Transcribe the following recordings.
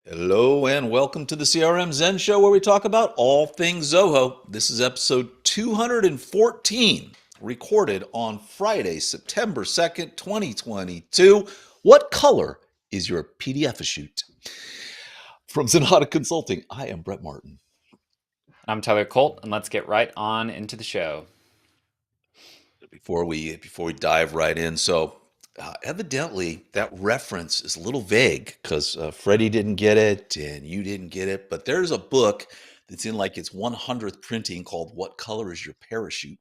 Hello and welcome to the CRM Zen Show where we talk about all things Zoho. This is episode 214, recorded on Friday, September 2nd, 2022. What color is your PDFachute? From Zenatta Consulting, I am Brett Martin. I'm Tyler Colt, and let's get right on into the show. Before we dive right in, evidently that reference is a little vague because Freddie didn't get it and you didn't get it, but there's a book that's in like its 100th printing called "What Color Is Your Parachute?"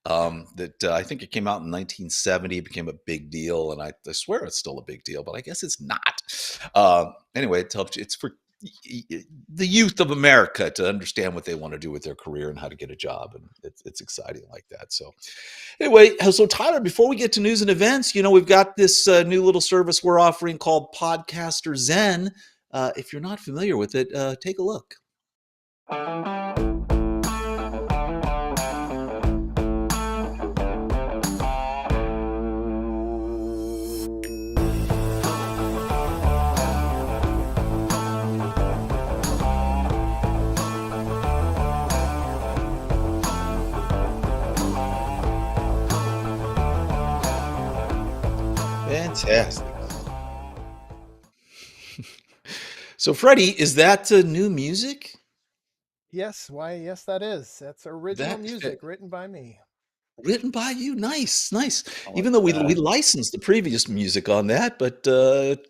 That I think it came out in 1970, became a big deal, and I swear it's still a big deal, but I guess it's not. Anyway, it helps you. It's for the youth of America to understand what they want to do with their career and how to get a job, and it's exciting like that. So anyway, so Tyler, before we get to news and events, we've got this new little service we're offering called Podcaster Zen. If you're not familiar with it, take a look. Fantastic. So, Freddie, is that new music? Yes, why, yes, that is. That's original music written by me. Written by you? Nice, nice. like Even though we that. licensed the previous music on that, but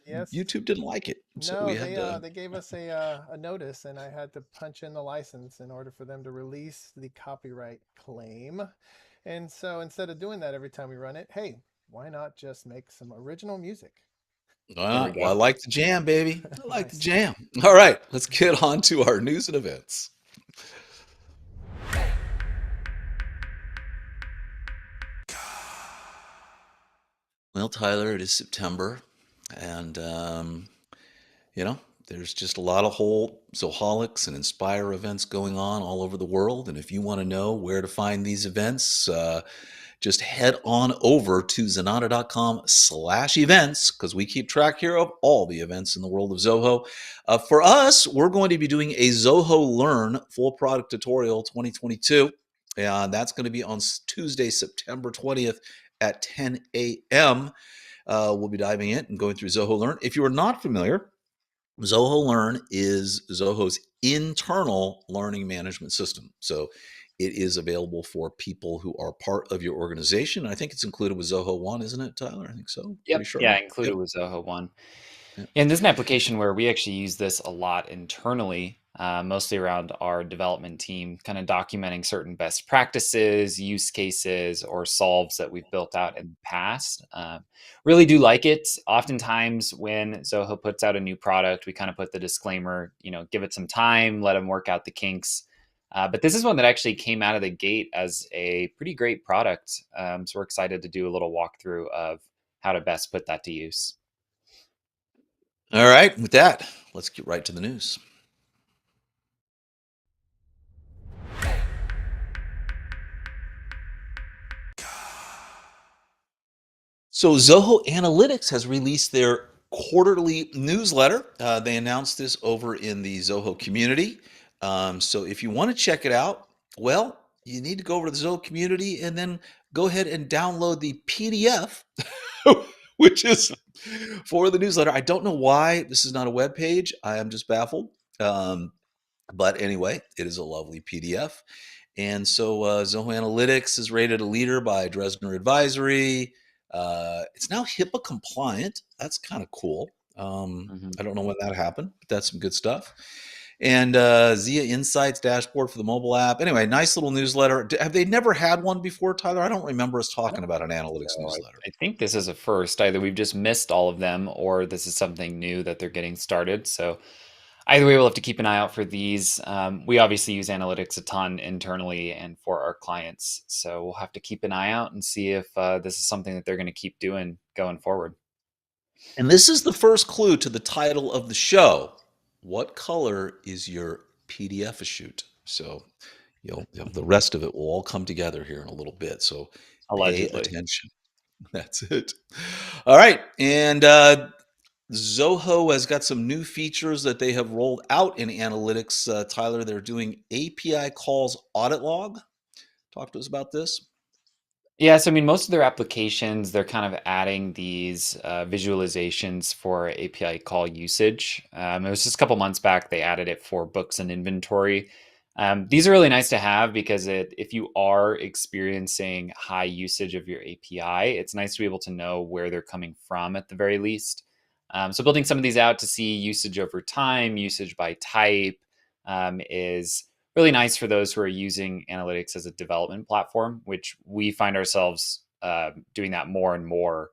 Yes. YouTube didn't like it. So No, we had they gave us a notice, and I had to punch in the license in order for them to release the copyright claim. And so instead of doing that every time we run it, hey, why not just make some original music? well, I like the jam, baby. I like the Nice. jam. All right, let's get on to our news and events. Well, Tyler, it is September, and there's just a lot of whole Zoholics and Inspire events going on all over the world. And if you want to know where to find these events, just head on over to zenatta.com/events because we keep track here of all the events in the world of Zoho. For us, we're going to be doing a Zoho Learn full product tutorial 2022. And that's going to be on Tuesday, September 20th at 10 a.m. We'll be diving in and going through Zoho Learn. If you are not familiar, Zoho Learn is Zoho's internal learning management system. So it is available for people who are part of your organization. I think it's included with Zoho One, isn't it, Tyler? I think so. Yep. Pretty sure. Yeah, included with Zoho One. Yep. And this is an application where we actually use this a lot internally, mostly around our development team, kind of documenting certain best practices, use cases, or solves that we've built out in the past. Really do like it. Oftentimes when Zoho puts out a new product, we kind of put the disclaimer, give it some time, let them work out the kinks. But this is one that actually came out of the gate as a pretty great product. So we're excited to do a little walkthrough of how to best put that to use. All right. With that, let's get right to the news. So Zoho Analytics has released their quarterly newsletter. They announced this over in the Zoho community. So if you want to check it out, well, you need to go over to the Zoho community and then go ahead and download the PDF, which is for the newsletter. I don't know why this is not a web page. I am just baffled. But anyway, it is a lovely PDF. And so Zoho Analytics is rated a leader by Dresdner Advisory. It's now HIPAA compliant. That's kind of cool. I don't know when that happened, but that's some good stuff. And Zia Insights dashboard for the mobile app. Anyway, nice little newsletter. Have they never had one before, Tyler? I don't remember us talking about an analytics newsletter. I think this is a first. Either we've just missed all of them or this is something new that they're getting started. So either way, we'll have to keep an eye out for these. We obviously use analytics a ton internally and for our clients. So we'll have to keep an eye out and see if this is something that they're going to keep doing going forward. And this is the first clue to the title of the show. What color is your PDFachute? So, the rest of it will all come together here in a little bit. So Allegedly. pay attention. That's it. All right. And Zoho has got some new features that they have rolled out in analytics. Tyler, they're doing API calls audit log. Talk to us about this. Yeah, so I mean, most of their applications, they're kind of adding these visualizations for API call usage. It was just a couple months back they added it for books and inventory. These are really nice to have because if you are experiencing high usage of your API, it's nice to be able to know where they're coming from at the very least. So building some of these out to see usage over time, usage by type, is really nice for those who are using analytics as a development platform, which we find ourselves doing that more and more,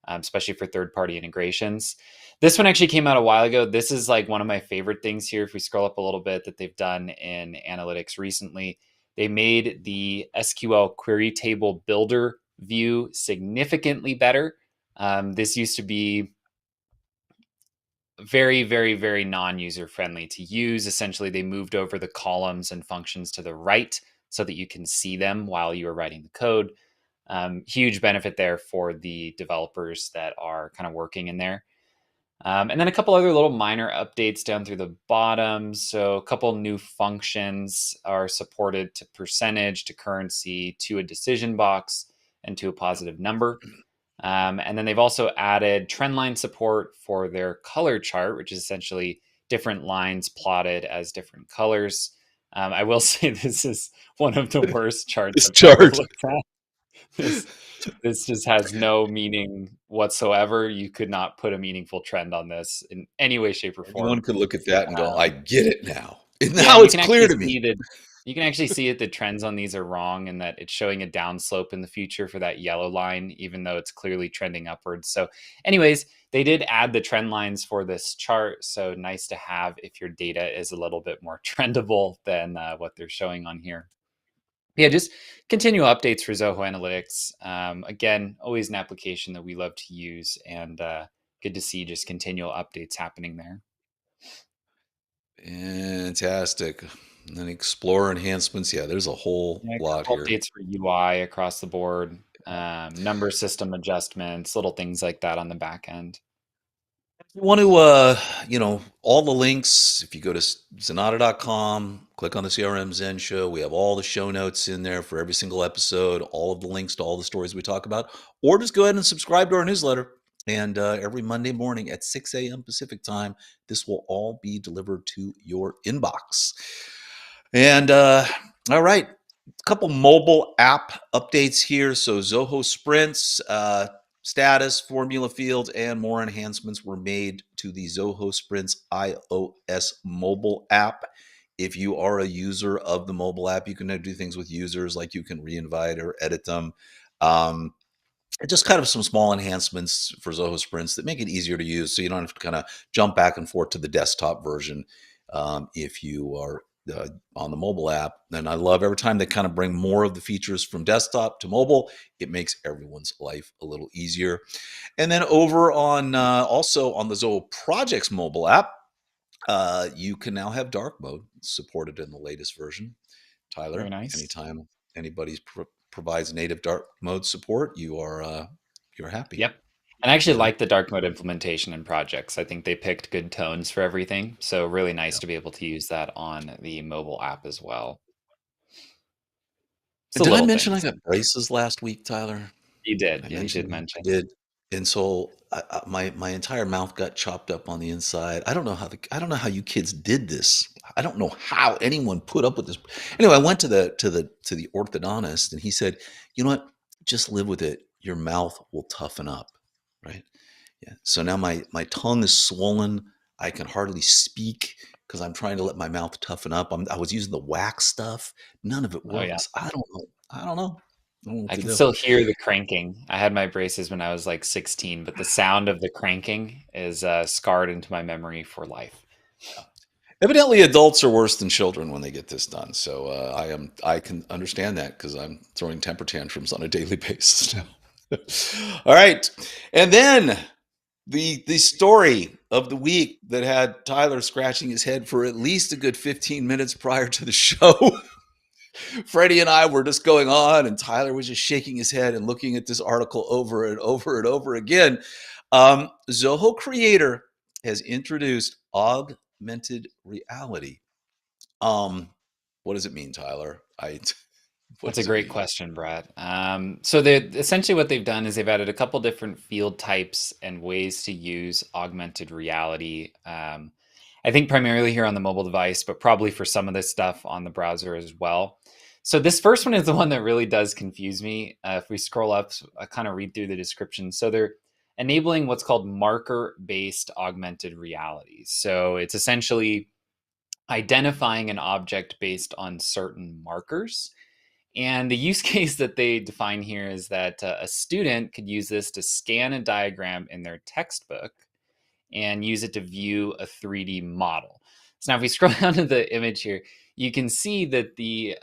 especially for third-party integrations. This one actually came out a while ago. This is like one of my favorite things here. If we scroll up a little bit that they've done in analytics recently, they made the SQL query table builder view significantly better. This used to be very, very, very non-user friendly to use. Essentially, they moved over the columns and functions to the right so that you can see them while you are writing the code. Huge benefit there for the developers that are kind of working in there. And then a couple other little minor updates down through the bottom. So a couple new functions are supported to percentage, to currency, to a decision box, and to a positive number. And then they've also added trend line support for their color chart, which is essentially different lines plotted as different colors. I will say this is one of the worst charts This I've ever chart. looked at. This just has no meaning whatsoever. You could not put a meaningful trend on this in any way, shape, or Anyone form. could look at that and go, I Um, get it now. And yeah, now and it's clear to me. you can actually see that the trends on these are wrong and that it's showing a downslope in the future for that yellow line, even though it's clearly trending upwards. So anyways, they did add the trend lines for this chart. So nice to have if your data is a little bit more trendable than what they're showing on here. Yeah, just continual updates for Zoho Analytics. Again, always an application that we love to use, and good to see just continual updates happening there. Fantastic. And then Explorer enhancements. Yeah, there's a whole Yeah, a lot couple here. updates for UI across the board, number system adjustments, little things like that on the back end. You want to, all the links, if you go to Zenatta.com, click on the CRM Zen Show, we have all the show notes in there for every single episode, all of the links to all the stories we talk about, or just go ahead and subscribe to our newsletter. And every Monday morning at 6 a.m. Pacific time, this will all be delivered to your inbox. And all right, a couple mobile app updates here. So Zoho Sprints, status, formula fields, and more enhancements were made to the Zoho Sprints iOS mobile app. If you are a user of the mobile app, you can now do things with users like you can re-invite or edit them. Just kind of some small enhancements for Zoho Sprints that make it easier to use so you don't have to kind of jump back and forth to the desktop version if you are on the mobile app. And I love every time they kind of bring more of the features from desktop to mobile. It makes everyone's life a little easier. And then over on also on the Zoho Projects mobile app, you can now have dark mode supported in the latest version. Very Tyler, nice. anytime anybody provides native dark mode support, you're happy. Yep. And I actually Yeah. like the dark mode implementation in projects. I think they picked good tones for everything. So really nice to be able to use that on the mobile app as well. It's And the did I little mention I things. got braces last week, Tyler? You did. I Yeah, you did mentioned I mention. did, and so my entire mouth got chopped up on the inside. I don't know how you kids did this. I don't know how anyone put up with this. Anyway, I went to the orthodontist, and he said, "You know what? Just live with it. Your mouth will toughen up." Right? Yeah. So now my tongue is swollen. I can hardly speak because I'm trying to let my mouth toughen up. I was using the wax stuff. None of it Oh yeah. works. I don't know. I don't know. I don't know what I to can do. still hear the cranking. I had my braces when I was like 16, but the sound of the cranking is scarred into my memory for life. Evidently, adults are worse than children when they get this done. So I can understand that because I'm throwing temper tantrums on a daily basis now. All right, and then the story of the week that had Tyler scratching his head for at least a good 15 minutes prior to the show. Freddie and I were just going on, and Tyler was just shaking his head and looking at this article over and over and over again. Zoho Creator has introduced augmented reality. Um, what does it mean, Tyler? What That's a does it great mean? question, Brett. So they essentially what they've done is they've added a couple different field types and ways to use augmented reality. I think primarily here on the mobile device, but probably for some of this stuff on the browser as well. So this first one is the one that really does confuse me. If we scroll up, I kind of read through the description. So they're enabling what's called marker-based augmented reality. So it's essentially identifying an object based on certain markers. And the use case that they define here is that a student could use this to scan a diagram in their textbook and use it to view a 3D model. So now, if we scroll down to the image here, you can see that the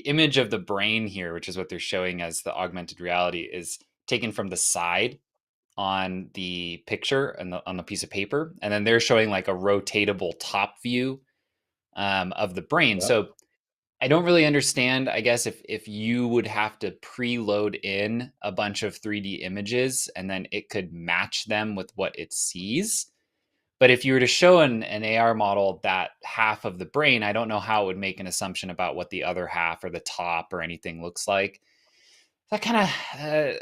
image of the brain here, which is what they're showing as the augmented reality, is taken from the side on the picture and on the piece of paper, and then they're showing like a rotatable top view of the brain. Yep. So I don't really understand, I guess, if you would have to preload in a bunch of 3D images and then it could match them with what it sees. But if you were to show an AR model that half of the brain, I don't know how it would make an assumption about what the other half or the top or anything looks like. That kind of,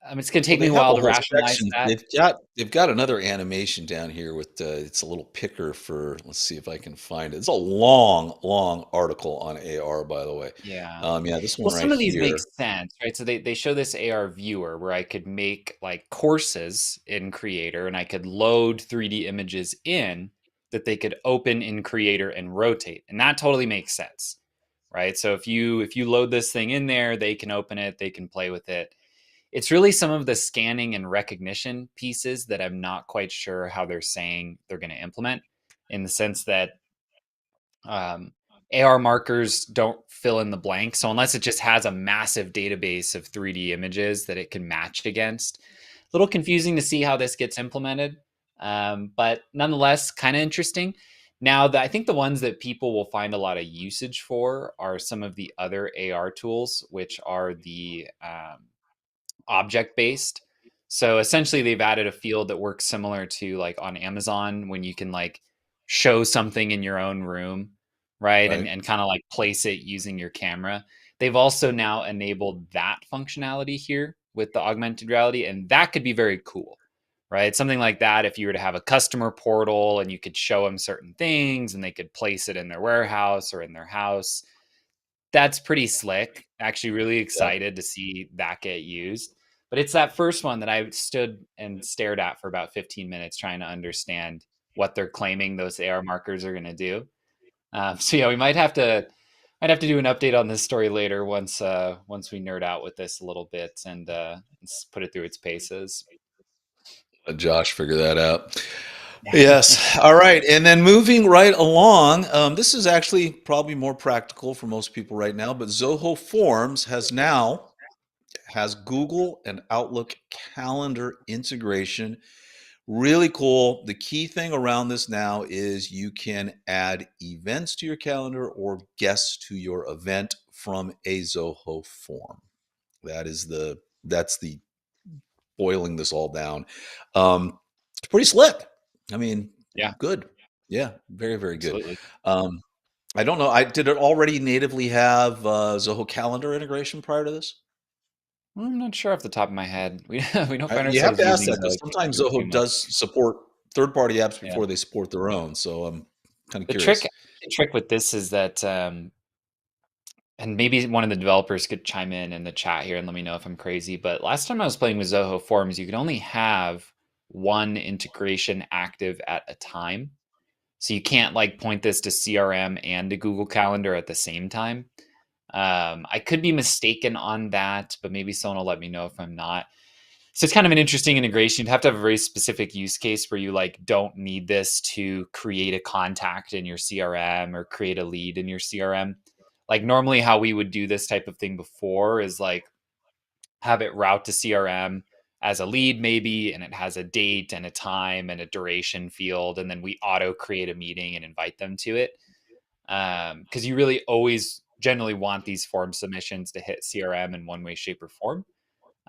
I mean, it's going to Well, take me they a have while a to whole rationalize section. that. They've got another animation down here with it's a little picker for. Let's see if I can find it. It's a long, long article on AR, by the way. Yeah. Yeah, this Well, one some right of these make here. sense, right? So they show this AR viewer where I could make like courses in Creator and I could load 3D images in that they could open in Creator and rotate. And that totally makes sense, right? So if you load this thing in there, they can open it, they can play with it. It's really some of the scanning and recognition pieces that I'm not quite sure how they're saying they're going to implement, in the sense that um, AR markers don't fill in the blank. So unless it just has a massive database of 3D images that it can match against, a little confusing to see how this gets implemented. But nonetheless, kind of interesting. Now, I think the ones that people will find a lot of usage for are some of the other AR tools, which are the object based. So essentially, they've added a field that works similar to like on Amazon when you can like show something in your own room, right? Right. And kind of like place it using your camera. They've also now enabled that functionality here with the augmented reality, and that could be very cool, right? Something like that, if you were to have a customer portal and you could show them certain things and they could place it in their warehouse or in their house, that's pretty slick. Actually, really Yep. excited to see that get used. But it's that first one that I stood and stared at for about 15 minutes trying to understand what they're claiming those AR markers are going to do. So yeah, we might have to do an update on this story later once we nerd out with this a little bit and put it through its paces. Let Josh figure that out. Yes. All right. And then moving right along, this is actually probably more practical for most people right now, but Zoho Forms has Google and Outlook calendar integration. Really cool. The key thing around this now is you can add events to your calendar or guests to your event from a Zoho form. That's the boiling this all down. It's pretty slick. I mean, Yeah, good. Yeah, very, very good. absolutely. Um, I don't know. I did it already natively have Zoho Calendar integration prior to this? I'm not sure off the top of my head. We don't find You have ourselves to ask using that because Zoho sometimes Calendar too Zoho much. does support third-party apps Yeah. before they support their own. So I'm kind of The trick curious. the trick with this is that and maybe one of the developers could chime in the chat here and let me know if I'm crazy. But last time I was playing with Zoho Forms, you could only have one integration active at a time. So you can't like point this to CRM and to Google Calendar at the same time. I could be mistaken on that, but maybe someone will let me know if I'm not. So it's kind of an interesting integration. You'd have to have a very specific use case where you like don't need this to create a contact in your CRM or create a lead in your CRM. Like normally how we would do this type of thing before is like have it route to CRM as a lead maybe, and it has a date and a time and a duration field, and then we auto create a meeting and invite them to it. Because you really always generally want these form submissions to hit CRM in one way, shape, or form.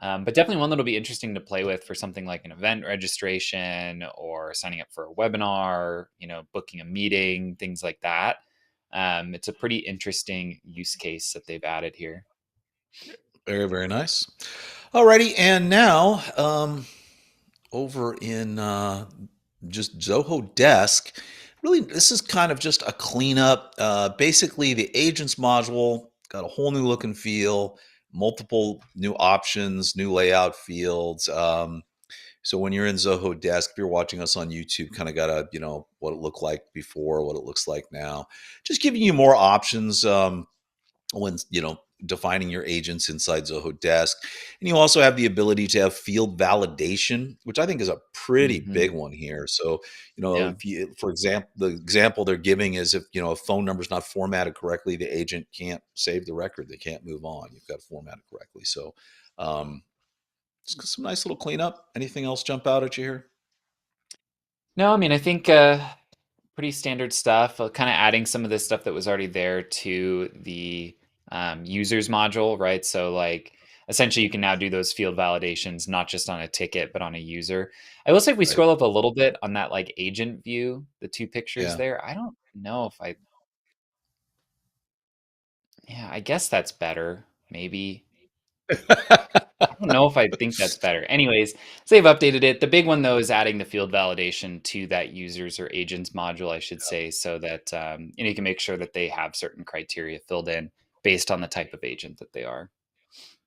But definitely one that'll be interesting to play with for something like an event registration or signing up for a webinar, booking a meeting, things like that. It's a pretty interesting use case that they've added here. Very, very nice. Alrighty, and now over in just Zoho Desk, really, this is kind of just a cleanup. Basically, the agents module got a whole new look and feel, multiple new options, new layout fields. So when you're in Zoho Desk, if you're watching us on YouTube, kind of got a, what it looked like before, what it looks like now, just giving you more options. When defining your agents inside Zoho Desk. And you also have the ability to have field validation, which I think is a pretty Hmm. big one here. So, Yeah. if you, for example, the example they're giving is if, a phone number is not formatted correctly, the agent can't save the record. They can't move on. You've got to format it correctly. So, um, some nice little cleanup. Anything else jump out at you here? No, I mean, I think pretty standard stuff, kind of adding some of this stuff that was already there to the users module, right? So like essentially you can now do those field validations, not just on a ticket, but on a user. I will say if we Right. scroll up a little bit on that like agent view, the two pictures Yeah. there, I don't know if yeah, I guess that's better. Maybe. I don't know if I think that's better. Anyways, so they've updated it. The big one though is adding the field validation to that users or agents module, I should say, so that you can make sure that they have certain criteria filled in based on the type of agent that they are.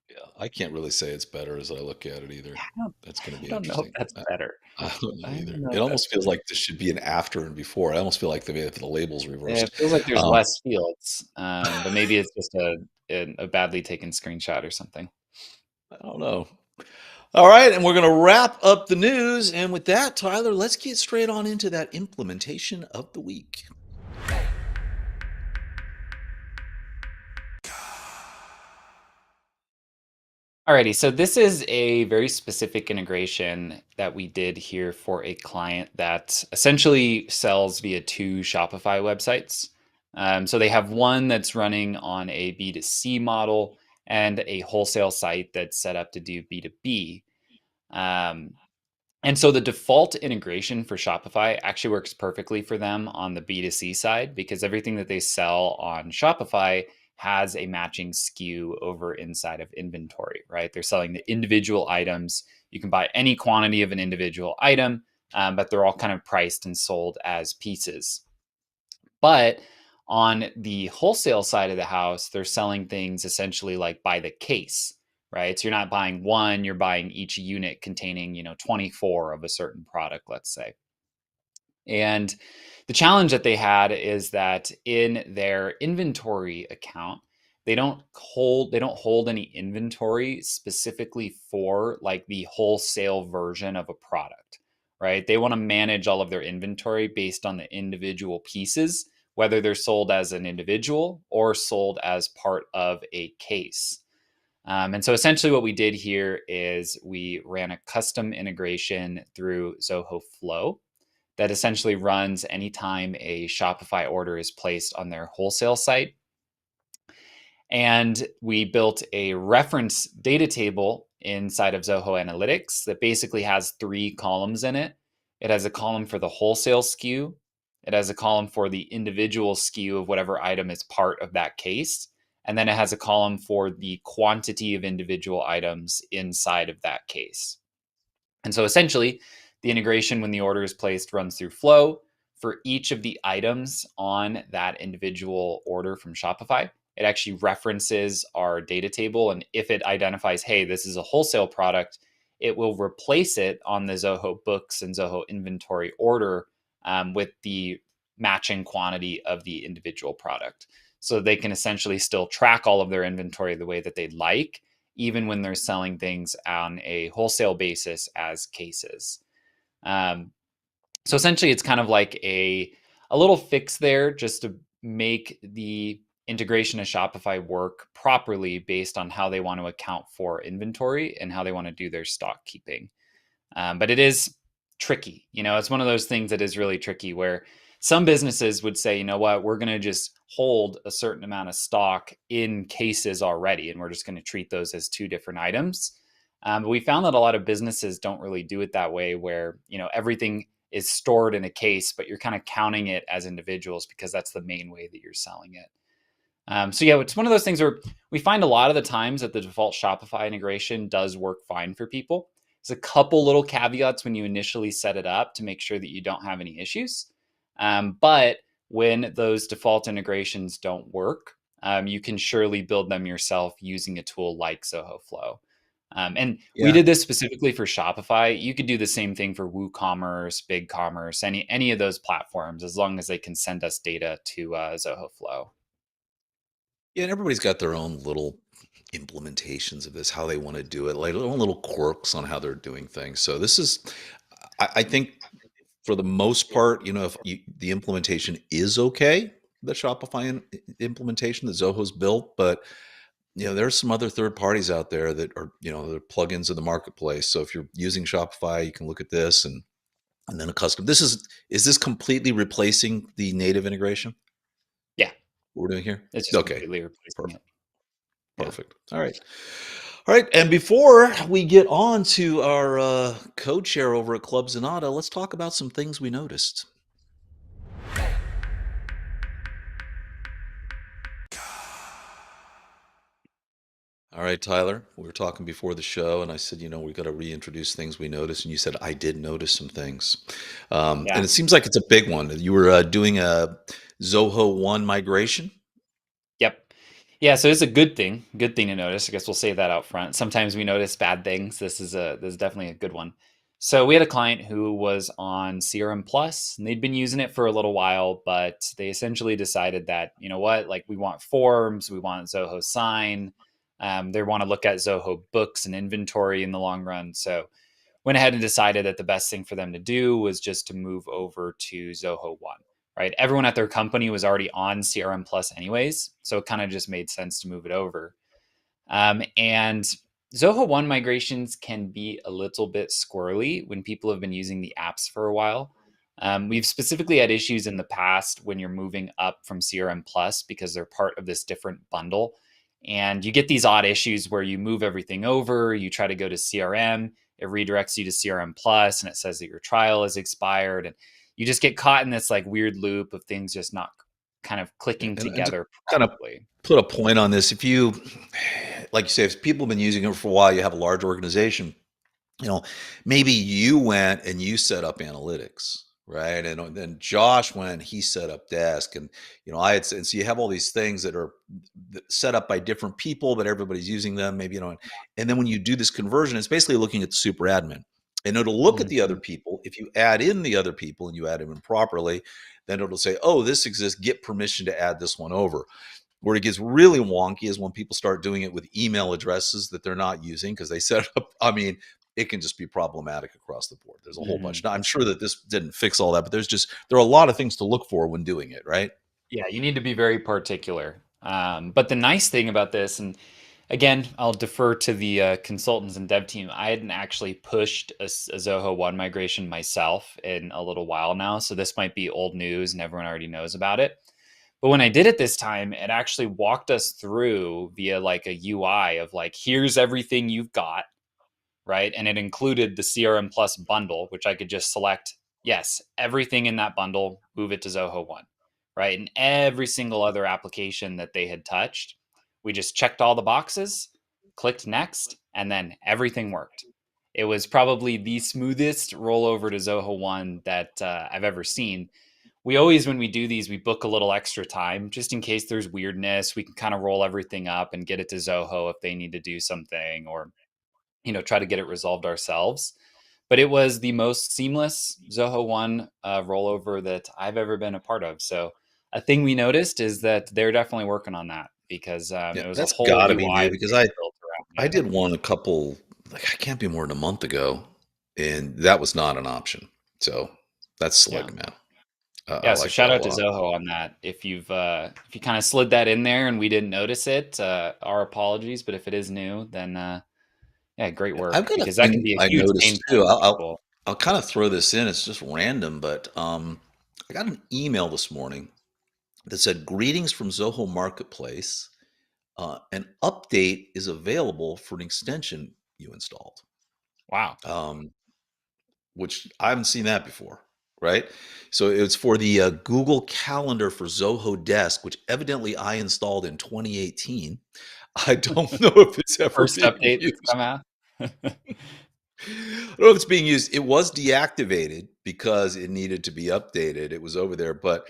Yeah. I can't really say it's better as I look at it either. That's going to I be don't know if interesting. that's better. I don't know I don't either. know It if that's almost feels better. like this should be an after and before. I almost feel like the label's It reversed. feels like there's Um, less fields, but maybe it's just a badly taken screenshot or something. I don't know. All right, and we're going to wrap up the news. And with that, Tyler, let's get straight on into that implementation of the week. Alrighty, so this is a very specific integration that we did here for a client that essentially sells via two Shopify websites. So they have one that's running on a B2C model and a wholesale site that's set up to do B2B. Um, and so the default integration for Shopify actually works perfectly for them on the B2C side because everything that they sell on Shopify has a matching SKU over inside of inventory, right? They're selling the individual items. You can buy any quantity of an individual item, but they're all kind of priced and sold as pieces. But on the wholesale side of the house, they're selling things essentially like by the case, right? So you're not buying one, you're buying each unit containing, 24 of a certain product, let's say. And the challenge that they had is that in their inventory account, they don't hold any inventory specifically for like the wholesale version of a product, right? They want to manage all of their inventory based on the individual pieces, whether they're sold as an individual or sold as part of a case. And so essentially what we did here is we ran a custom integration through Zoho Flow that essentially runs anytime a Shopify order is placed on their wholesale site. And we built a reference data table inside of Zoho Analytics that basically has three columns in it. It has a column for the wholesale SKU, it has a column for the individual SKU of whatever item is part of that case. And then it has a column for the quantity of individual items inside of that case. And so essentially, the integration when the order is placed runs through Flow for each of the items on that individual order from Shopify. It actually references our data table. And if it identifies, hey, this is a wholesale product, it will replace it on the Zoho books and Zoho inventory order with the matching quantity of the individual product. So they can essentially still track all of their inventory the way that they'd like, even when they're selling things on a wholesale basis as cases. Um, so essentially, it's kind of like a little fix there just to make the integration of Shopify work properly based on how they want to account for inventory and how they want to do their stock keeping. But it is tricky. It's one of those things that is really tricky where some businesses would say, you know what, we're going to just hold a certain amount of stock in cases already, and we're just going to treat those as two different items. But we found that a lot of businesses don't really do it that way, where everything is stored in a case, but you're kind of counting it as individuals because that's the main way that you're selling it. So yeah, it's one of those things where we find a lot of the times that the default Shopify integration does work fine for people. There's a couple little caveats when you initially set it up to make sure that you don't have any issues. But when those default integrations don't work, you can surely build them yourself using a tool like Zoho Flow. And we Yeah. did this specifically for Shopify. You could do the same thing for WooCommerce, BigCommerce, any of those platforms, as long as they can send us data to Zoho Flow. Yeah, and everybody's got their own little implementations of this, how they want to do it, like their own little quirks on how they're doing things. So this is, I think, for the most part, if the implementation is okay, the Shopify implementation that Zoho's built, but there's some other third parties out there that are, the plugins in the marketplace. So if you're using Shopify, you can look at this and then a custom. Is this completely replacing the native integration? Yeah, What we're doing here? it's just Okay, completely replacing perfect. it. Yeah. Perfect. All right. All right. And before we get on to our code share over at Club Zenatta, let's talk about some things we noticed. All right, Tyler, we were talking before the show, and I said, we got to reintroduce things we noticed. And you said, I did notice some things. And Yeah. it seems like it's a big one. You were doing a Zoho 1 migration. Yep. Yeah, so it's a good thing. Good thing to notice. I guess we'll say that out front. Sometimes we notice bad things. This is definitely a good one. So we had a client who was on CRM Plus, and they'd been using it for a little while, but they essentially decided that, you know what, like we want forms, we want Zoho Sign, they want to look at Zoho Books and inventory in the long run. So went ahead and decided that the best thing for them to do was just to move over to Zoho One, right? Everyone at their company was already on CRM Plus anyways, so it kind of just made sense to move it over. And Zoho One migrations can be a little bit squirrely when people have been using the apps for a while. We've specifically had issues in the past when you're moving up from CRM Plus because they're part of this different bundle. And you get these odd issues where you move everything over, you try to go to CRM, it redirects you to CRM Plus, and it says that your trial is expired. And you just get caught in this like weird loop of things just not kind of clicking And to together kind of properly. put a point on this, if you, like you say, if people have been using it for a while, you have a large organization, you know, maybe you went and you set up analytics, right? And then Josh went and he set up desk, and and so you have all these things that are set up by different people, but everybody's using them, maybe, and then when you do this conversion, it's basically looking at the super admin, and it'll look at the other Mhm. people. If you add in the other people and you add them in properly, then it'll say, oh, this exists, get permission to add this one over. Where it gets really wonky is when people start doing it with email addresses that they're not using because they set up. I mean, it can just be problematic across the board. There's a whole bunch. Mhm. Now, I'm sure that this didn't fix all that, but there are a lot of things to look for when doing it, right? Yeah, you need to be very particular. But the nice thing about this, and again, I'll defer to the consultants and dev team. I hadn't actually pushed a Zoho One migration myself in a little while now, so this might be old news and everyone already knows about it. But when I did it this time, it actually walked us through via like a UI of like, here's everything you've got, right? And it included the CRM Plus bundle, which I could just select, yes, everything in that bundle, move it to Zoho One, right? And every single other application that they had touched, we just checked all the boxes, clicked next, and then everything worked. It was probably the smoothest rollover to Zoho One that I've ever seen. We always, when we do these, we book a little extra time just in case there's weirdness. We can kind of roll everything up and get it to Zoho if they need to do something, or try to get it resolved ourselves. But it was the most seamless Zoho One rollover that I've ever been a part of. So a thing we noticed is that they're definitely working on that because Yeah, it was a that's whole got to be UI new that because they I built around I it. did one a couple, like, I can't be more than a month ago, and that was not an option. So that's Yeah. slick, man. I Yeah, so like that shout a out to lot. Zoho on that. If you kind of slid that in there and we didn't notice it, our apologies. But if it is new, then yeah, great I've work got a because that can thing be a I huge noticed pain too. point for people. I'll kind of throw this in. It's just random, but I got an email this morning that said, "Greetings from Zoho Marketplace. An update is available for an extension. you installed, Wow. um, which I haven't seen that before, right? So it's for the Google Calendar for Zoho Desk, which evidently I installed in 2018. I don't know if it's The ever first being update that's used. come out. I don't know if it's being used. It was deactivated because it needed to be updated. It was over there, but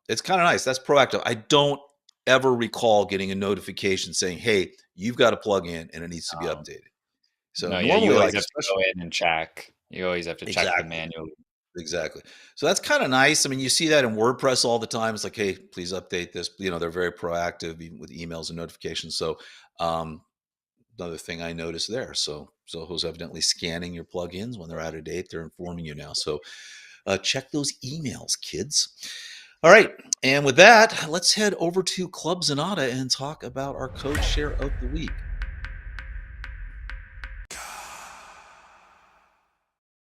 it's kind of nice. That's proactive. I don't ever recall getting a notification saying, "Hey, you've got to plug in and it needs to be Um, updated." So no, yeah, you normally, always like have to go especially in and check. You always have to check them exactly, manually. exactly. So that's kind of nice. I mean, you see that in WordPress all the time. It's like, "Hey, please update this." They're very proactive even with emails and notifications. So um, another thing I noticed there. So Zoho's evidently scanning your plugins when they're out of date. They're informing you now. So check those emails, kids. All right. And with that, let's head over to Club Zenatta and talk about our code share of the week.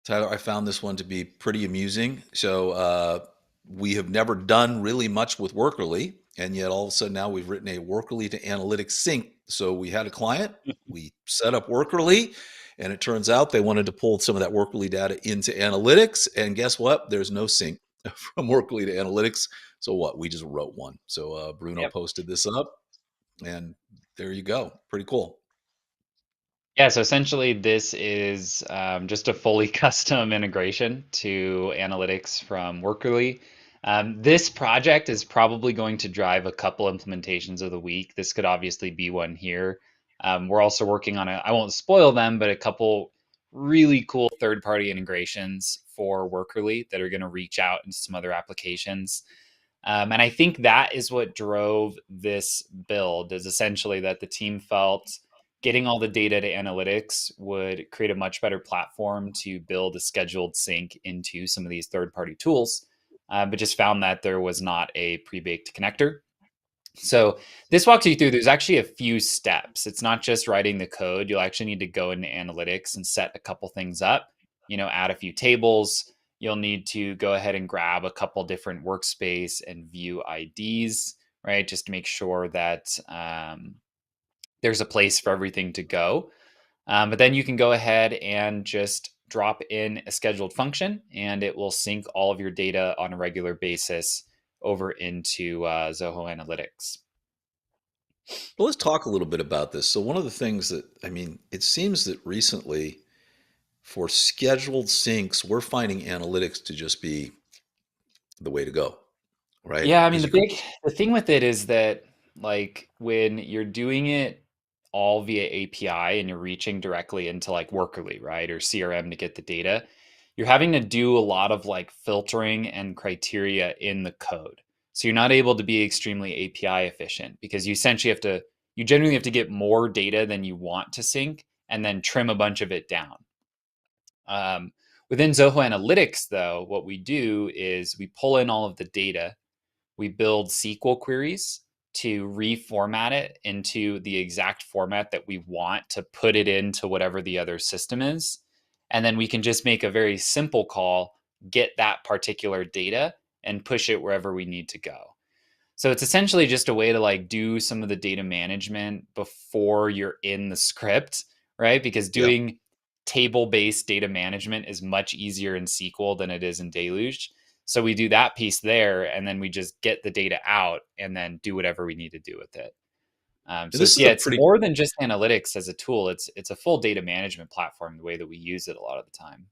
Tyler, I found this one to be pretty amusing. So we have never done really much with Workerly, and yet all of a sudden now we've written a Workerly to Analytics sync. So we had a client, we set up Workerly, and it turns out they wanted to pull some of that Workerly data into Analytics, and guess what? There's no sync from Workerly to Analytics. So what? We just wrote one. So Bruno Yep. posted this up, and there you go. Pretty cool. Yeah, so essentially this is just a fully custom integration to analytics from Workerly. This project is probably going to drive a couple implementations of the week. This could obviously be one here. We're also working on I won't spoil them, but a couple really cool third-party integrations for Workerly that are going to reach out into some other applications. And I think that is what drove this build, is essentially that the team felt getting all the data to analytics would create a much better platform to build a scheduled sync into some of these third-party tools, but just found that there was not a pre-baked connector. So this walks you through, there's actually a few steps. It's not just writing the code. You'll actually need to go into analytics and set a couple things up, add a few tables. You'll need to go ahead and grab a couple different workspace and view IDs, right? Just to make sure that there's a place for everything to go. But then you can go ahead and just drop in a scheduled function and it will sync all of your data on a regular basis over into Zoho Analytics. Well, let's talk a little bit about this. So, one of the things that, I mean, it seems that recently for scheduled syncs, we're finding analytics to just be the way to go, right? Yeah, I mean Because you can, the thing with it is that like when you're doing it all via API and you're reaching directly into like Workerly, right, or CRM to get the data, you're having to do a lot of like filtering and criteria in the code. So you're not able to be extremely API efficient because you generally have to get more data than you want to sync and then trim a bunch of it down. Um, Within Zoho Analytics, though, what we do is we pull in all of the data, we build SQL queries to reformat it into the exact format that we want to put it into whatever the other system is. And then we can just make a very simple call, get that particular data, and push it wherever we need to go. So it's essentially just a way to like do some of the data management before you're in the script, right? Because yeah. doing table-based data management is much easier in SQL than it is in Deluge. So we do that piece there, and then we just get the data out and then do whatever we need to do with it. And So this it's is a yeah, it's pretty, more than just analytics as a tool. It's a full data management platform the way that we use it a lot of the time.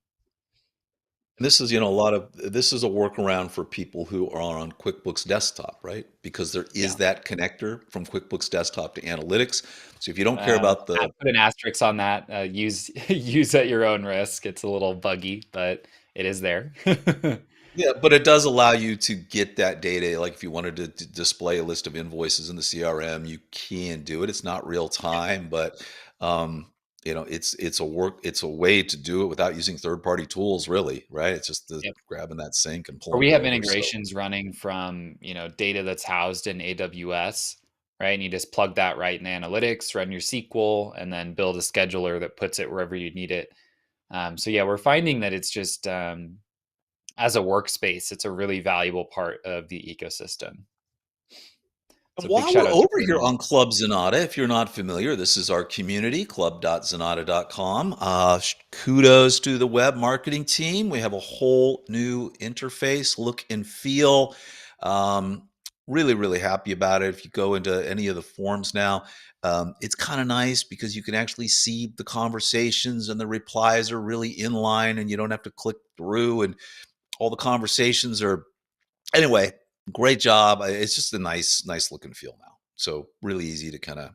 and this is, a lot of, this is a workaround for people who are on QuickBooks Desktop, right? Because there is Yeah. that connector from QuickBooks Desktop to analytics. So if you don't care about I the, put an asterisk on that. Use use at your own risk. It's a little buggy, but it is there. yeah, but it does allow you to get that data. Like if you wanted to display a list of invoices in the CRM, you can do it. It's not real time, but um, it's a way to do it without using third party tools, really, right? It's just Yep. grabbing that sync and Or pulling we it have over. So integrations running from, data that's housed in AWS, right? And you just plug that right in analytics, run your SQL, and then build a scheduler that puts it wherever you need it. So yeah, we're finding that it's just as a workspace, it's a really valuable part of the ecosystem. So big While shout we're out to over here Brandon. on Club Zenatta, if you're not familiar, this is our community, club.zenatta.com. Kudos to the web marketing team. We have a whole new interface, look and feel. Um, really, really happy about it. If you go into any of the forums now, it's kind of nice because you can actually see the conversations and the replies are really in line and you don't have to click through and all the conversations are anyway, great job. It's just a nice look and feel now. So really easy to kind of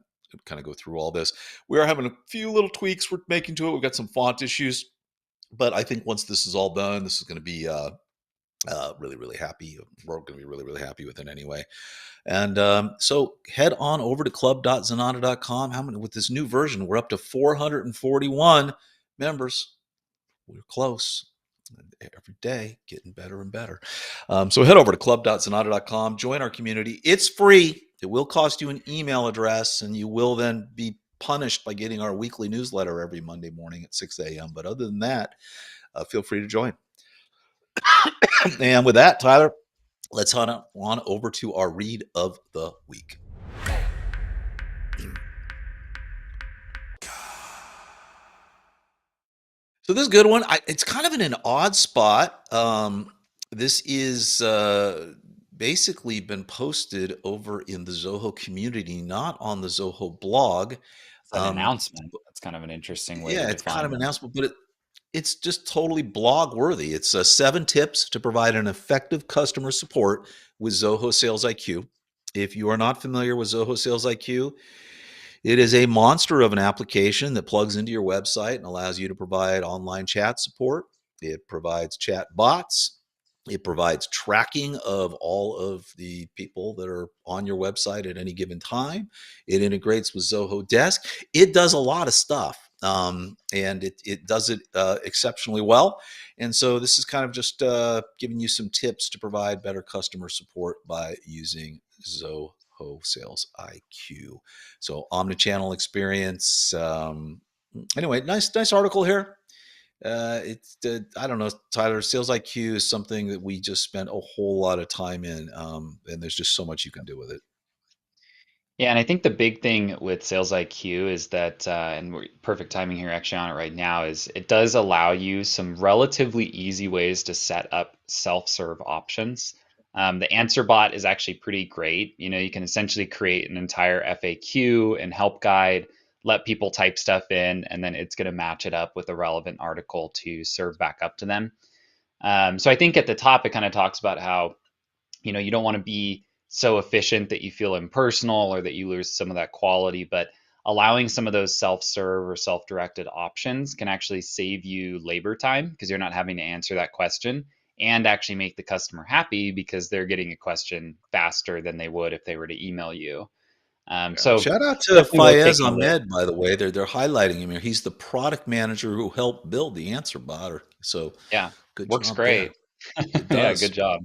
go through all this. We are having a few little tweaks we're making to it. We've got some font issues, but I think once this is all done, this is going to be really really happy. We're going to be really really happy with it anyway. And so head on over to club.zenatta.com. How many with this new version? We're up to 441 members. We're close. Every day getting better and better. So head over to club.zenatta.com, join our community. It's free. It will cost you an email address, and you will then be punished by getting our weekly newsletter every Monday morning at 6 a.m. But other than that, feel free to join. And with that, Tyler, let's on over to our read of the week. So this is a good one. It's kind of in an odd spot. This is basically been posted over in the Zoho community, not on the Zoho blog. It's an announcement. That's kind of an interesting way to Yeah, it's kind define of an it. announcement, but it's just totally blog worthy. It's 7 tips to provide an effective customer support with Zoho SalesIQ. If you are not familiar with Zoho SalesIQ, it is a monster of an application that plugs into your website and allows you to provide online chat support. It provides chat bots. It provides tracking of all of the people that are on your website at any given time. It integrates with Zoho Desk. It does a lot of stuff, and it does it exceptionally well. And so this is kind of just giving you some tips to provide better customer support by using Zoho Sales IQ. So omnichannel experience. Anyway, nice article here. It's I don't know, Tyler. Sales IQ is something that we just spent a whole lot of time in, and there's just so much you can do with it. Yeah, and I think the big thing with Sales IQ is that, and perfect timing here actually on it right now, is it does allow you some relatively easy ways to set up self-serve options. The answer bot is actually pretty great. You can essentially create an entire FAQ and help guide, let people type stuff in, and then it's going to match it up with a relevant article to serve back up to them. So I think at the top, it kind of talks about how you don't want to be so efficient that you feel impersonal or that you lose some of that quality, but allowing some of those self-serve or self-directed options can actually save you labor time because you're not having to answer that question and actually make the customer happy because they're getting a question faster than they would if they were to email you. Yeah. So Shout out to definitely worth Fayez taking a look. Ahmed, by the way. They're highlighting him here. He's the product manager who helped build the answer bot. So Yeah, good works job there. great. It Yeah, does. good job.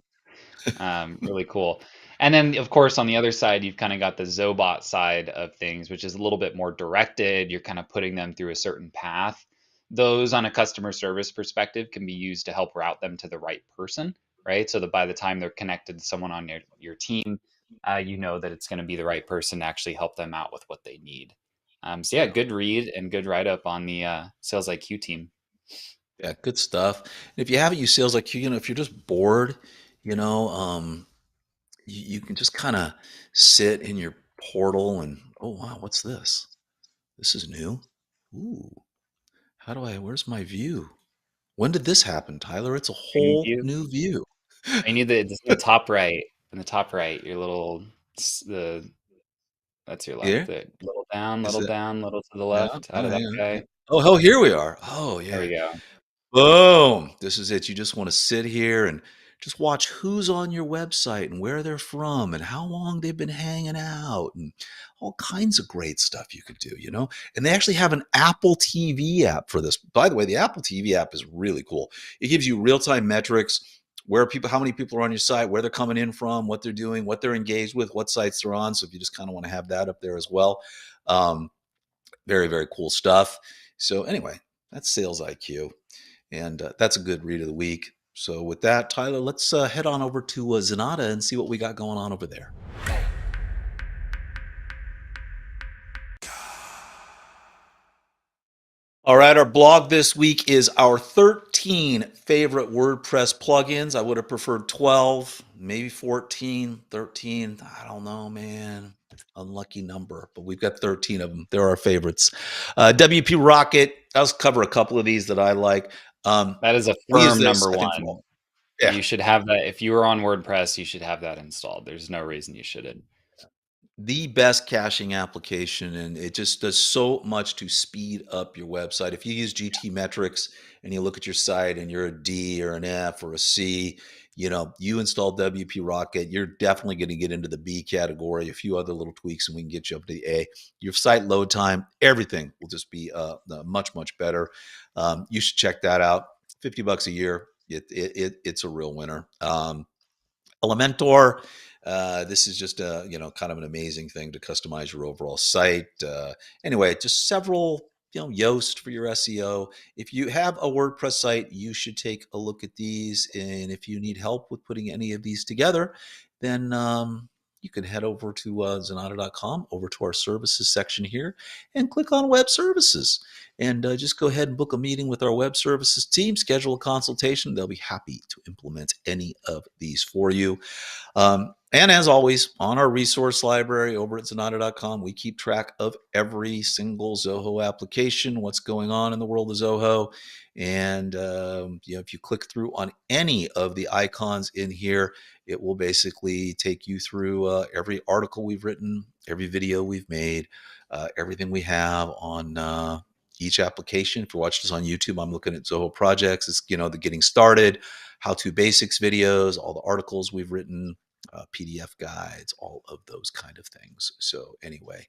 Really cool. And then, of course, on the other side, you've kind of got the Zobot side of things, which is a little bit more directed. You're kind of putting them through a certain path. Those, on a customer service perspective, can be used to help route them to the right person, right? So that by the time they're connected to someone on your team, you know that it's going to be the right person to actually help them out with what they need. So yeah, Yeah. good read and good write up on the Sales IQ team. Yeah, good stuff. And if you haven't used Sales IQ, if you're just bored, you know, you can just kind of sit in your portal and, oh, wow, what's this? This is new. Ooh, where's my view? When did this happen, Tyler? It's a whole Preview. new view. I need it's in the top right. In the top right, your little the that's your left. Here? The Is it? little to the Yeah. left. Out Oh, of that hang on. guy. Oh, here we are. Oh, There yeah. we go. Boom. This is it. You just want to sit here and just watch who's on your website and where they're from and how long they've been hanging out and all kinds of great stuff you could do. And they actually have an Apple TV app for this. By the way, the Apple TV app is really cool. It gives you real-time metrics, how many people are on your site, where they're coming in from, what they're doing, what they're engaged with, what sites they're on. So if you just kind of want to have that up there as well. Um, very, very cool stuff. So anyway, that's Sales IQ. And that's a good read of the week. So with that, Tyler, let's head on over to Zenatta and see what we got going on over there. All right, our blog this week is our 13 favorite WordPress plugins. I would have preferred 12, maybe 14, 13. I don't know, man. Unlucky number, but we've got 13 of them. They're our favorites. WP Rocket, I'll cover a couple of these that I like. That is a We use firm this, number I think, for one. all. Yeah, You should have that. If you are on WordPress, you should have that installed. There's no reason you shouldn't. the best caching application, and it just does so much to speed up your website. If you use GT metrics and you look at your site and you're a D or an F or a C, you install WP Rocket, you're definitely going to get into the B category. A few other little tweaks and we can get you up to the A. Your site load time, everything will just be much, much better. You should check that out. $50 a year. It's a real winner. Elementor. This is just a kind of an amazing thing to customize your overall site. Anyway, just several Yoast for your SEO. If you have a WordPress site, you should take a look at these. And if you need help with putting any of these together, then you can head over to Zenatta.com, over to our services section here, and click on Web Services. And just go ahead and book a meeting with our Web Services team, schedule a consultation. They'll be happy to implement any of these for you. And as always, on our resource library over at Zenatta.com, we keep track of every single Zoho application, what's going on in the world of Zoho. And if you click through on any of the icons in here, it will basically take you through every article we've written, every video we've made, everything we have on each application. If you watch this on YouTube, I'm looking at Zoho projects. It's the getting started, how-to basics videos, all the articles we've written, PDF guides, all of those kind of things. So anyway,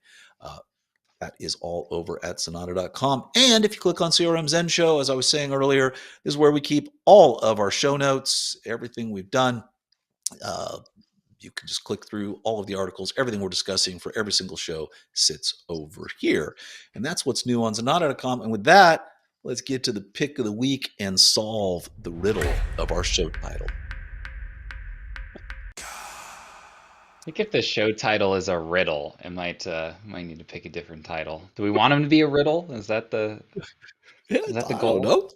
that is all over at Zenatta.com. And if you click on CRM Zen Show, as I was saying earlier, this is where we keep all of our show notes, everything we've done. You can just click through all of the articles. Everything we're discussing for every single show sits over here. And that's what's new on Zenatta.com. And with that, let's get to the pick of the week and solve the riddle of our show title. I think if the show title is a riddle, it might need to pick a different title. Do we want him to be a riddle? Is that the I don't goal? know.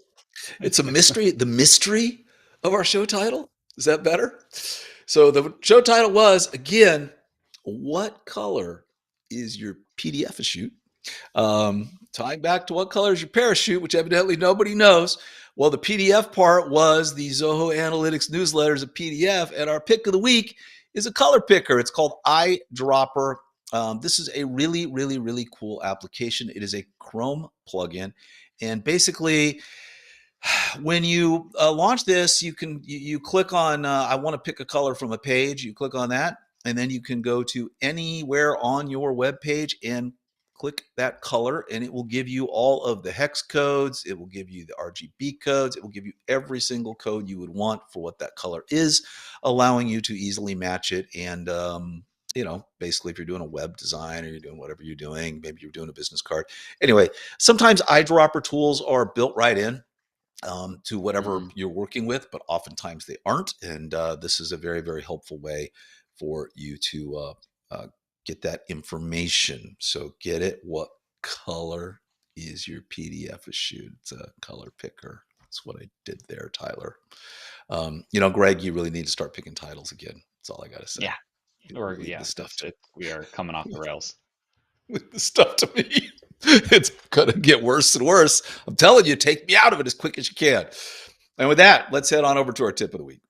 It's a mystery. The mystery of our show title. Is that better? So the show title was, again, what color is your PDFachute? Tying back to what color is your parachute, which evidently nobody knows. Well, the PDF part was the Zoho Analytics newsletters, a PDF, and our pick of the week is a color picker. It's called Eyedropper. This is a really, really, really cool application. It is a Chrome plugin, and basically, when you launch this, you click on I want to pick a color from a page. You click on that, and then you can go to anywhere on your web page and click that color, and it will give you all of the hex codes. It will give you the RGB codes. It will give you every single code you would want for what that color is, allowing you to easily match it. And basically, if you're doing a web design or you're doing whatever you're doing, maybe you're doing a business card. Anyway, sometimes eyedropper tools are built right in to whatever you're working with, but oftentimes they aren't. And this is a very, very helpful way for you to get that information. So get it. What color is your PDFachute? It's a color picker. That's what I did there, Tyler. Greg, you really need to start picking titles again. That's all I got to say. Yeah. Or Leave the stuff we are coming off the rails. with the stuff to me. It's gonna get worse and worse. I'm telling you, take me out of it as quick as you can. And with that, let's head on over to our tip of the week.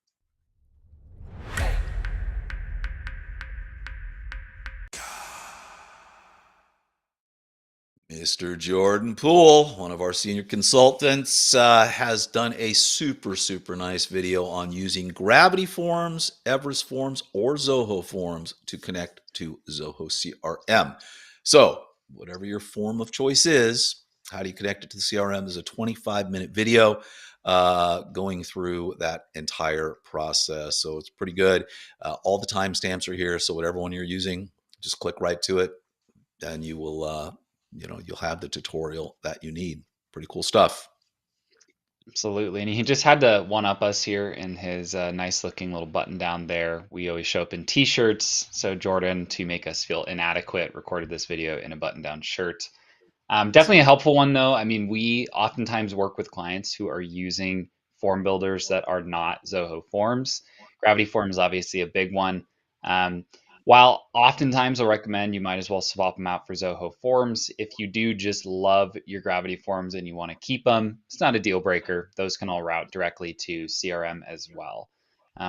Mr. Jordan Poole, one of our senior consultants, has done a super, super nice video on using Gravity Forms, Everest Forms, or Zoho Forms to connect to Zoho CRM. So, whatever your form of choice is, how do you connect it to the CRM? There's a 25-minute video going through that entire process. So, it's pretty good. All the timestamps are here. So, whatever one you're using, just click right to it, and you will you'll have the tutorial that you need. Pretty cool stuff. Absolutely. And he just had to one up us here in his nice looking little button down there. We always show up in t-shirts. So Jordan, to make us feel inadequate, recorded this video in a button down shirt. Definitely a helpful one, though. I mean, we oftentimes work with clients who are using form builders that are not Zoho Forms. Gravity Forms is obviously a big one. Um, while oftentimes I'll recommend you might as well swap them out for Zoho Forms. If you do just love your Gravity Forms and you want to keep them, it's not a deal breaker. Those can all route directly to CRM as well.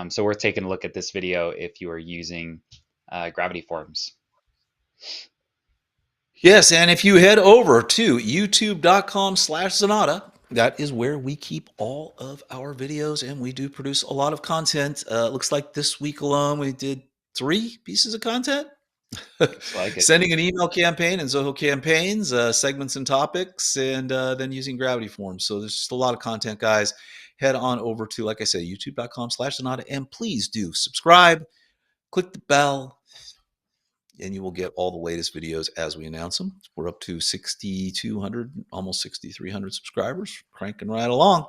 So worth taking a look at this video if you are using Gravity Forms. Yes, and if you head over to youtube.com/Zenatta, that is where we keep all of our videos, and we do produce a lot of content. Looks like this week alone we did 3 pieces of content. Looks like it. Sending an email campaign and Zoho campaigns, segments and topics, and then using Gravity Forms. So there's just a lot of content, guys. Head on over to, like I said, youtube.com/Zenatta, and please do subscribe, click the bell, and you will get all the latest videos as we announce them. We're up to 6,200, almost 6,300 subscribers, cranking right along.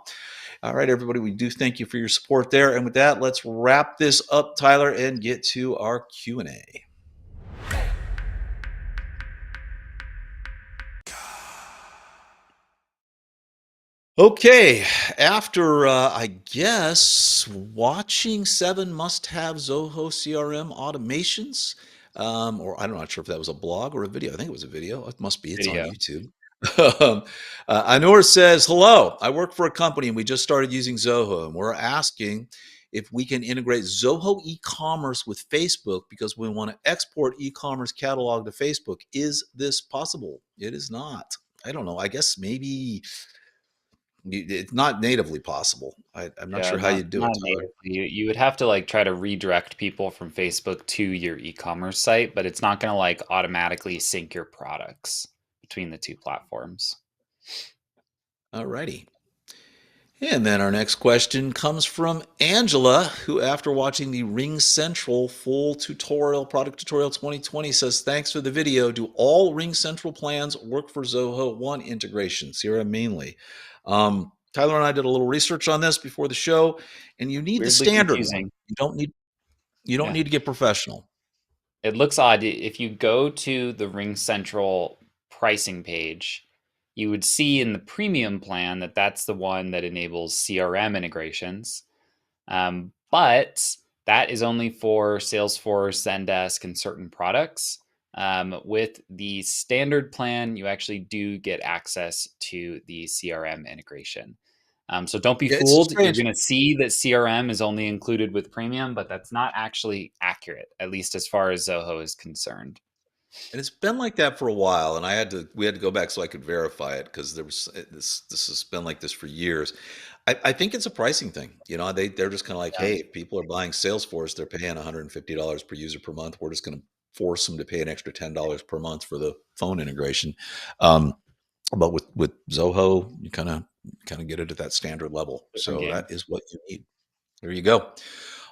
All right, everybody, we do thank you for your support there. And with that, let's wrap this up, Tyler, and get to our Q&A. Okay, after I guess watching 7 must-have Zoho CRM automations, or I'm not sure if that was a blog or a video. I think it was a video. It must be. It's on Video. YouTube. Anur says, "Hello, I work for a company and we just started using Zoho, and we're asking if we can integrate Zoho e-commerce with Facebook because we want to export e-commerce catalog to Facebook. Is this possible?" It is not. I don't know. I guess maybe it's not natively possible. I'm not Yeah, sure how not you do it, not Tyler. natively. You would have to like try to redirect people from Facebook to your e-commerce site, but it's not going to like automatically sync your products between the two platforms. All righty. And then our next question comes from Angela, who, after watching the Ring Central full tutorial, product tutorial 2020, says, "Thanks for the video. Do all Ring Central plans work for Zoho One integration, CRM mainly?" Tyler and I did a little research on this before the show, and you need the Weirdly standard one. confusing. You don't Yeah. need to get professional. It looks odd. If you go to the Ring Central pricing page, you would see in the premium plan that that's the one that enables CRM integrations. But that is only for Salesforce, Zendesk, and certain products. With the standard plan, you actually do get access to the CRM integration. So don't be Yeah, it's fooled. You're strange. going to see that CRM is only included with premium, but that's not actually accurate, at least as far as Zoho is concerned. And it's been like that for a while, and we had to go back so I could verify it because there was this has been like this for years. I think it's a pricing thing. They're just kind of like, Yeah. hey, if people are buying Salesforce, they're paying $150 per user per month. We're just going to force them to pay an extra $10 per month for the phone integration. But with Zoho, you kind of get it at that standard level. Different So game. that is what you need. There you go.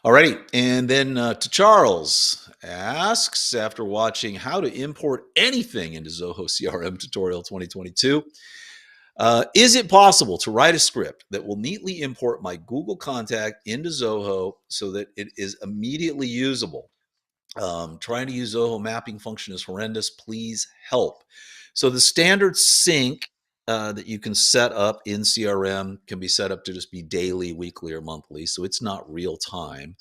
Alrighty, and then to Charles asks, after watching how to import anything into Zoho CRM tutorial 2022, is it possible to write a script that will neatly import my Google contact into Zoho so that it is immediately usable? Trying to use Zoho mapping function is horrendous. Please help. So the standard sync that you can set up in CRM can be set up to just be daily, weekly, or monthly. So it's not real time.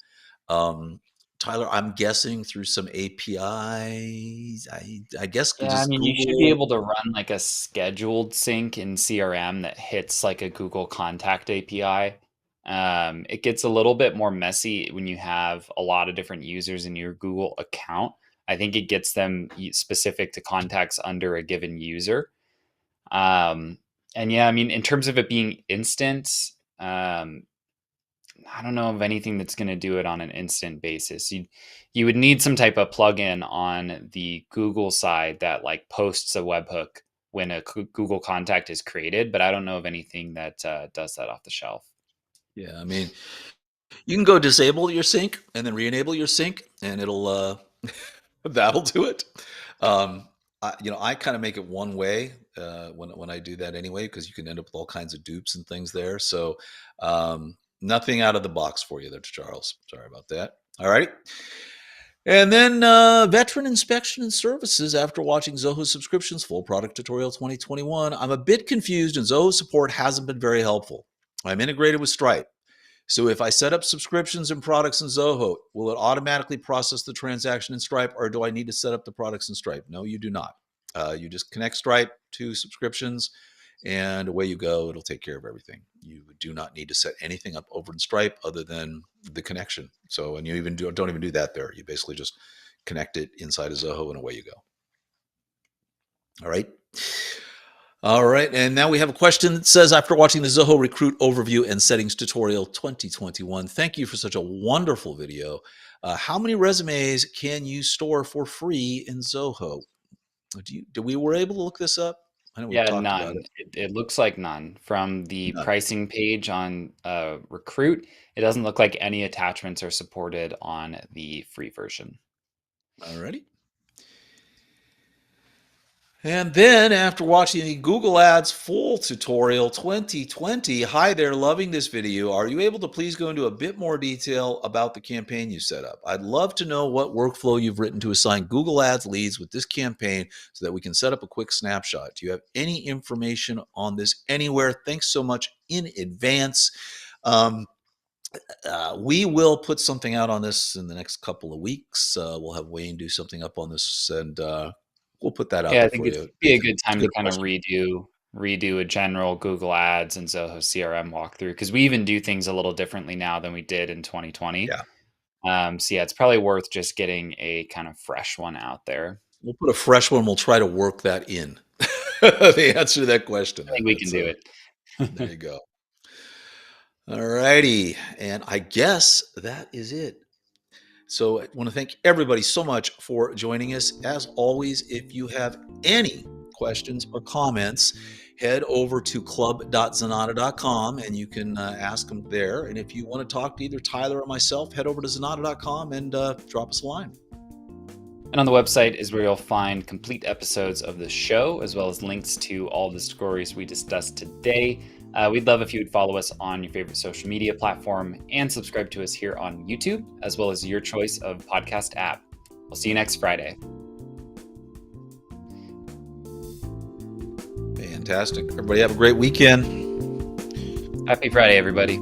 Um, Tyler, I'm guessing through some APIs. I guess Yeah, I just mean, you should be Google. able to run like a scheduled sync in CRM that hits like a Google Contact API. It gets a little bit more messy when you have a lot of different users in your Google account. I think it gets them specific to contacts under a given user. Um, and yeah, I mean, in terms of it being instant, I don't know of anything that's going to do it on an instant basis. You would need some type of plugin on the Google side that like posts a webhook when a Google contact is created, but I don't know of anything that does that off the shelf. Yeah, I mean, you can go disable your sync and then re-enable your sync, and it'll that'll do it. I kind of make it one way when I do that anyway, because you can end up with all kinds of dupes and things there. So nothing out of the box for you there, Charles. Sorry about that. All right. And then veteran inspection and services after watching Zoho Subscriptions Full Product Tutorial 2021. I'm a bit confused and Zoho support hasn't been very helpful. I'm integrated with Stripe. So if I set up subscriptions and products in Zoho, will it automatically process the transaction in Stripe, or do I need to set up the products in Stripe? No, you do not. You just connect Stripe to subscriptions and away you go. It'll take care of everything. You do not need to set anything up over in Stripe other than the connection. So, and you even don't even do that there. You basically just connect it inside of Zoho and away you go. All right. All right. And now we have a question that says, after watching the Zoho Recruit Overview and Settings Tutorial 2021, thank you for such a wonderful video. How many resumes can you store for free in Zoho? We were able to look this up? I know we've Yeah, talked about none. it. It looks like none. From the None. pricing page on Recruit, it doesn't look like any attachments are supported on the free version. All righty. And then after watching the Google Ads full tutorial 2020, hi there, loving this video. Are you able to please go into a bit more detail about the campaign you set up? I'd love to know what workflow you've written to assign Google Ads leads with this campaign so that we can set up a quick snapshot. Do you have any information on this anywhere? Thanks so much in advance. We will put something out on this in the next couple of weeks. We'll have Wayne do something up on this, and we'll put that out Yeah, I there think for it's you. be a It's good a time to good kind of question. redo a general Google Ads and Zoho CRM walkthrough, because we even do things a little differently now than we did in 2020. Yeah, So yeah, it's probably worth just getting a kind of fresh one out there. we'll put a fresh one. We'll try to work that in. The answer to that question. I think we can That's do there it. you go. All righty, and I guess that is it. So I want to thank everybody so much for joining us. As always, if you have any questions or comments, head over to club.zenatta.com and you can ask them there. And if you want to talk to either Tyler or myself, head over to zenatta.com and drop us a line. And on the website is where you'll find complete episodes of the show, as well as links to all the stories we discussed today. We'd love if you would follow us on your favorite social media platform and subscribe to us here on YouTube, as well as your choice of podcast app. We'll see you next Friday. Fantastic. Everybody have a great weekend. Happy Friday, everybody.